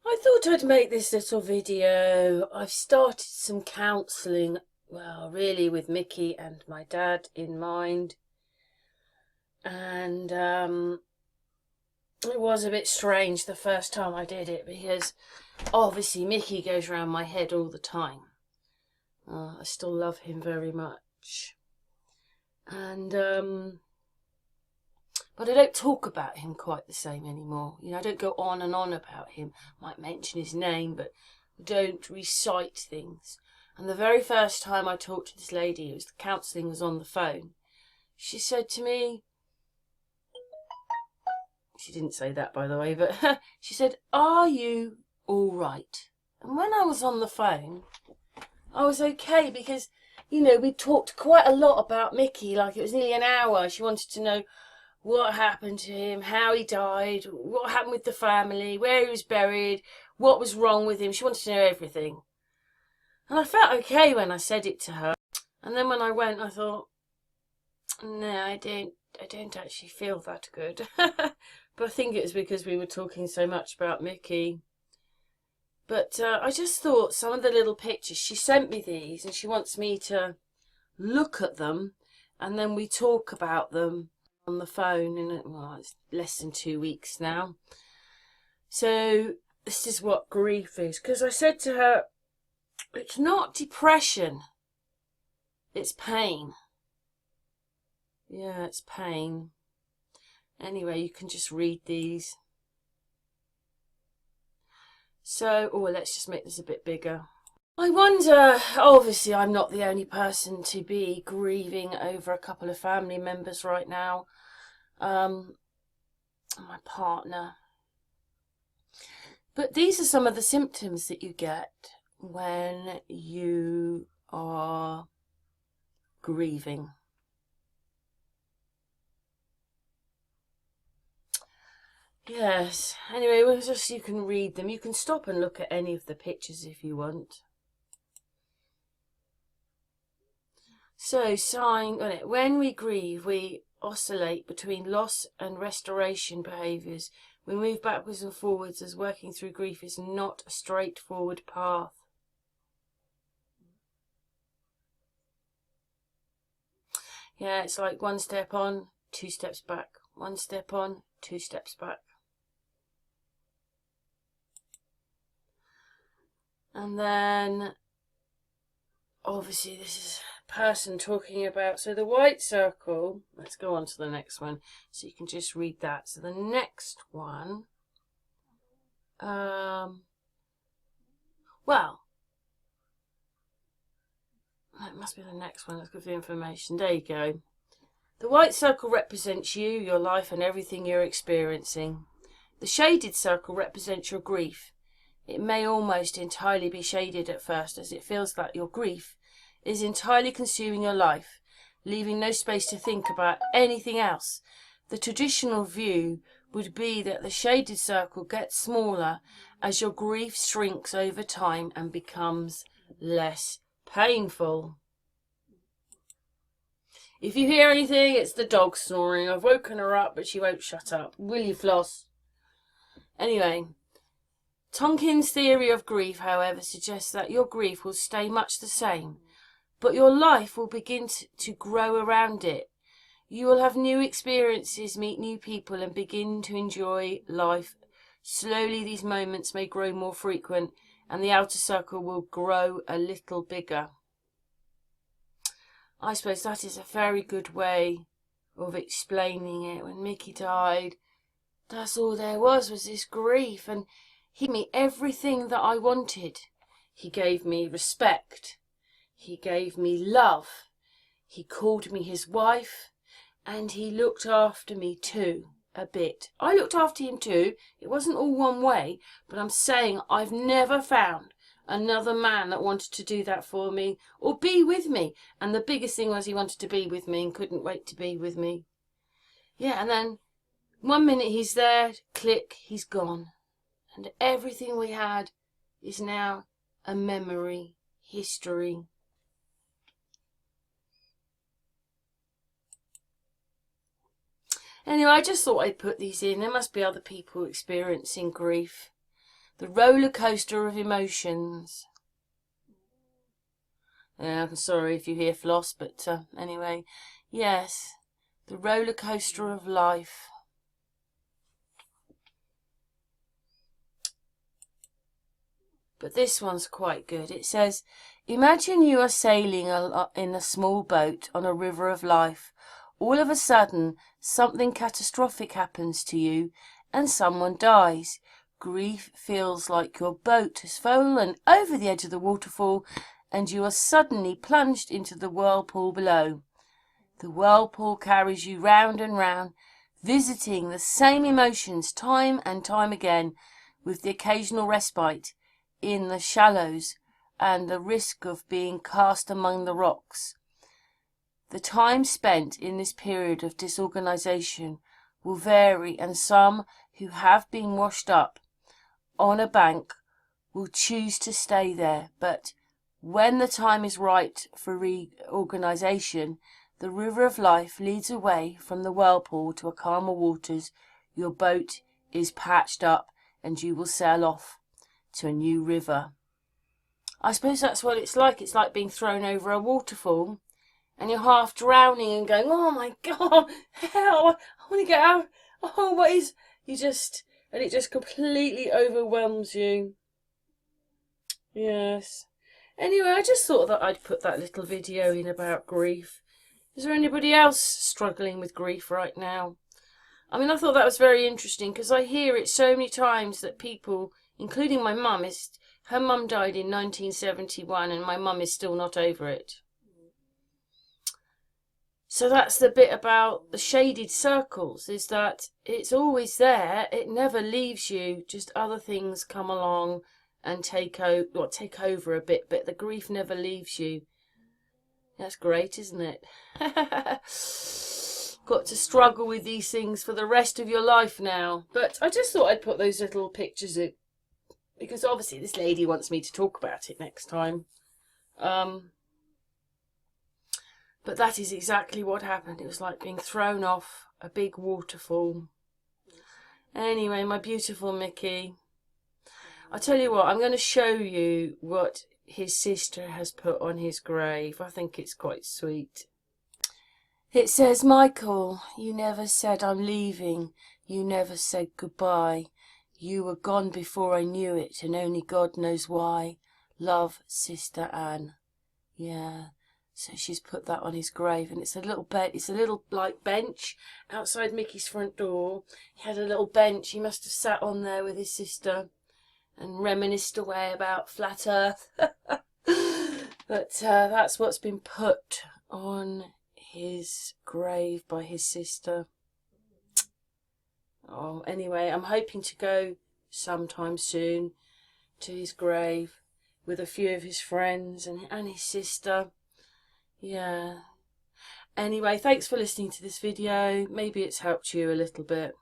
I thought I'd make this little video. I've started some counselling, well, really with Mickey and my dad in mind. And it was a bit strange the first time I did it because obviously Mickey goes round my head all the time. I still love him very much. And but I don't talk about him quite the same anymore. You know, I don't go on and on about him. I might mention his name, but don't recite things. And the very first time I talked to this lady, it was the counselling was on the phone. She said to me, she didn't say that by the way, but she said, "Are you all right?" And when I was on the phone, I was okay because, you know, we talked quite a lot about Mickey, like it was nearly an hour. She wanted to know what happened to him, how he died, what happened with the family, where he was buried, what was wrong with him. She wanted to know everything. And I felt okay when I said it to her. And then when I went, I thought, no, I don't actually feel that good. But I think it was because we were talking so much about Mickey. But I just thought some of the little pictures, she sent me these and she wants me to look at them and then we talk about them on the phone in, well, it's less than 2 weeks now. So this is what grief is, because I said to her, it's not depression, it's pain. Yeah, it's pain. Anyway, you can just read these. So, oh, let's just make this a bit bigger. I wonder, obviously I'm not the only person to be grieving over a couple of family members right now. My partner. But these are some of the symptoms that you get when you are grieving. Yes, anyway, well, just you can read them. You can stop and look at any of the pictures if you want. So, sighing on it. When we grieve, we oscillate between loss and restoration behaviours. We move backwards and forwards as working through grief is not a straightforward path. Yeah, it's like 1 step on, 2 steps back. 1 step on, 2 steps back. And then, obviously, this is a person talking about, so the white circle, let's go on to the next one, so you can just read that. So the next one, well, that must be the next one, let's give the information, there you go. The white circle represents you, your life and everything you're experiencing. The shaded circle represents your grief. It may almost entirely be shaded at first, as it feels that your grief is entirely consuming your life, leaving no space to think about anything else. The traditional view would be that the shaded circle gets smaller as your grief shrinks over time and becomes less painful. If you hear anything, it's the dog snoring. I've woken her up, but she won't shut up. Will you, Floss? Anyway, Tonkin's theory of grief, however, suggests that your grief will stay much the same, but your life will begin to grow around it. You will have new experiences, meet new people, and begin to enjoy life. Slowly, these moments may grow more frequent, and the outer circle will grow a little bigger. I suppose that is a very good way of explaining it. When Mickey died, that's all there was this grief, and he gave me everything that I wanted. He gave me respect. He gave me love. He called me his wife, and he looked after me too, a bit. I looked after him too. It wasn't all one way, but I'm saying I've never found another man that wanted to do that for me or be with me. And the biggest thing was he wanted to be with me and couldn't wait to be with me. Yeah, and then 1 minute he's there, click, he's gone. And everything we had is now a memory, history. Anyway, I just thought I'd put these in. There must be other people experiencing grief. The roller coaster of emotions. Yeah, I'm sorry if you hear floss, but anyway, yes, the roller coaster of life. But this one's quite good. It says, imagine you are sailing in a small boat on a river of life. All of a sudden, something catastrophic happens to you and someone dies. Grief feels like your boat has fallen over the edge of the waterfall and you are suddenly plunged into the whirlpool below. The whirlpool carries you round and round, visiting the same emotions time and time again, with the occasional respite in the shallows and the risk of being cast among the rocks. The time spent in this period of disorganization will vary, and some who have been washed up on a bank will choose to stay there, but when the time is right for reorganization, the river of life leads away from the whirlpool to a calmer waters. Your boat is patched up and you will sail off to a new river. I suppose that's what it's like. It's like being thrown over a waterfall and you're half drowning and going, oh my God, hell, I want to get out. Oh, what is, and it just completely overwhelms you. Yes. Anyway, I just thought that I'd put that little video in about grief. Is there anybody else struggling with grief right now? I mean, I thought that was very interesting because I hear it so many times that people, including my mum, her mum died in 1971 and my mum is still not over it. So that's the bit about the shaded circles, is that it's always there. It never leaves you. Just other things come along and take over a bit, but the grief never leaves you. That's great, isn't it? Got to struggle with these things for the rest of your life now. But I just thought I'd put those little pictures in, because obviously this lady wants me to talk about it next time. But that is exactly what happened. It was like being thrown off a big waterfall. Anyway, my beautiful Mickey. I'll tell you what, I'm going to show you what his sister has put on his grave. I think it's quite sweet. It says, Michael, you never said I'm leaving. You never said goodbye. You were gone before I knew it, and only God knows why. Love, Sister Anne. Yeah. So she's put that on his grave, and it's a little bed. It's a little like bench outside Mickey's front door. He had a little bench. He must have sat on there with his sister and reminisced away about flat Earth. But that's what's been put on his grave by his sister. Oh, anyway, I'm hoping to go sometime soon to his grave with a few of his friends and his sister. Yeah. Anyway, thanks for listening to this video. Maybe it's helped you a little bit.